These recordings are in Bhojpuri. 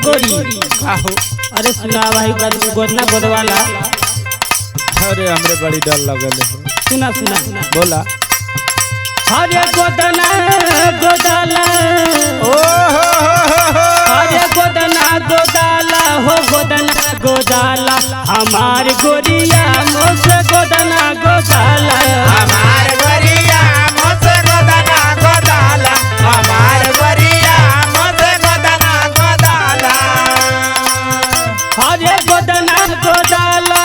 गोरी आहो अरे सुना भाई गोदना गोदवाला। अरे हमरे बड़ी डर लगल है। सुना सुना बोला अरे गोदना गोदाला ओ अरे गोदना गोदाला हो गोदना गोदाला हमार गोरिया मोसे गोदना गोदाला हमार गोरिया मोसे गोदना गोदाला हमार गोरिया मोसे गोदना गोदाला अरे गोदना गोदाला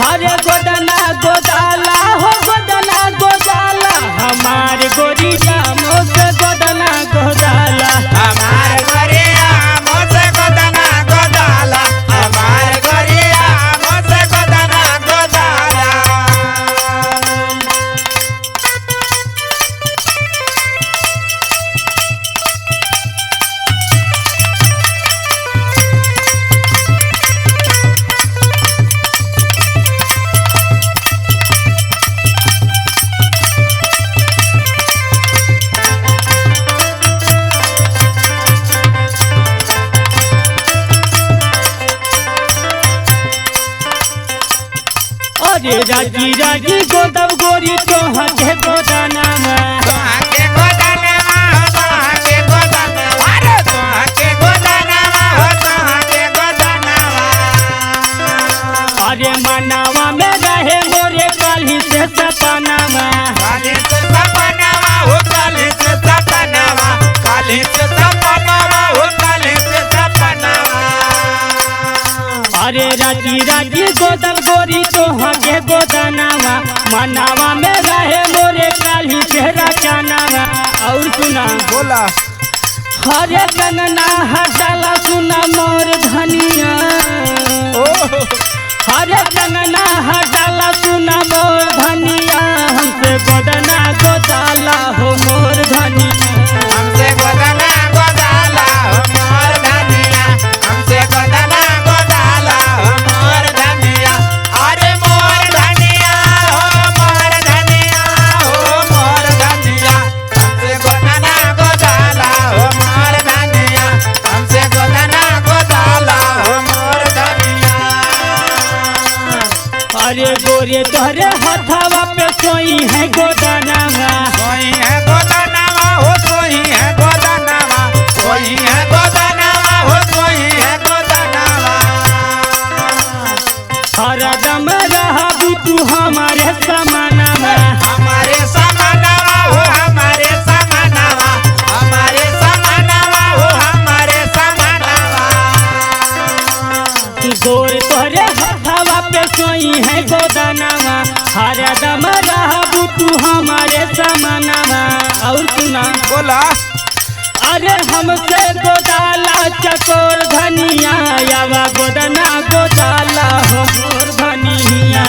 अरे गोदना गोदाला हो गोदना गोदाला हमार गोरिया मोसे गोदना गोदाला हमार गोरिया मोसे गोदना गोदाला हमार गोरिया मोसे गोदना गोदाला। अरे राजी राजी गोदब गोरी तोहा के गोदाना में तोहके गोदाना हो तोहके गोदाना अरे तोहके गोदाना हो तोहके गोदाना। अरे मनावा में रहे मोरे काली से सपनावा काली से सपनावा हो काली से सपनावा काली से सपनावा हो काली से सपनावा। अरे राजी राजी गोदब गोरी तोहा के गोदानावा मनावा में रहे मोरे काली से रचानावा। और सुना बोला हरे कनना हटाला सुना मोर धनिया हरे कनना हटाला सुना मोर धनिया हमसे गोदना गोदाला हो मोर धनिया हमसे गोदाना गोदाला हो मोर धनिया हमसे गोदाना गोदाला हो मोर धनिया। अरे मोर धनिया हो मोर धनिया हो मोर धनिया हमसे गोदाना गोदाला हो मोर धनिया हमसे गोदाना गोदाला हो मोर धनिया। अरे गोरे तोहरे हथवा पे सोई है गोदानावा सोई है गोदानावा हो सोई है गोदानावा सोई है गोदानावा हो सोई है गोदानावा। हरदम रहबू तू हमारे समानावा हमारे समानावा हो हमारे समानावा हमारे समानावा हो हमारे समानावा। गोरे तोहरे हथवा पे सोई है गोदानावा हरदम रहबू तू हमारे समानावा। और सुना बोला अरे हमसे गोदाला चकोर धनिया यावा गोदना गोदाला हो मोर धनिया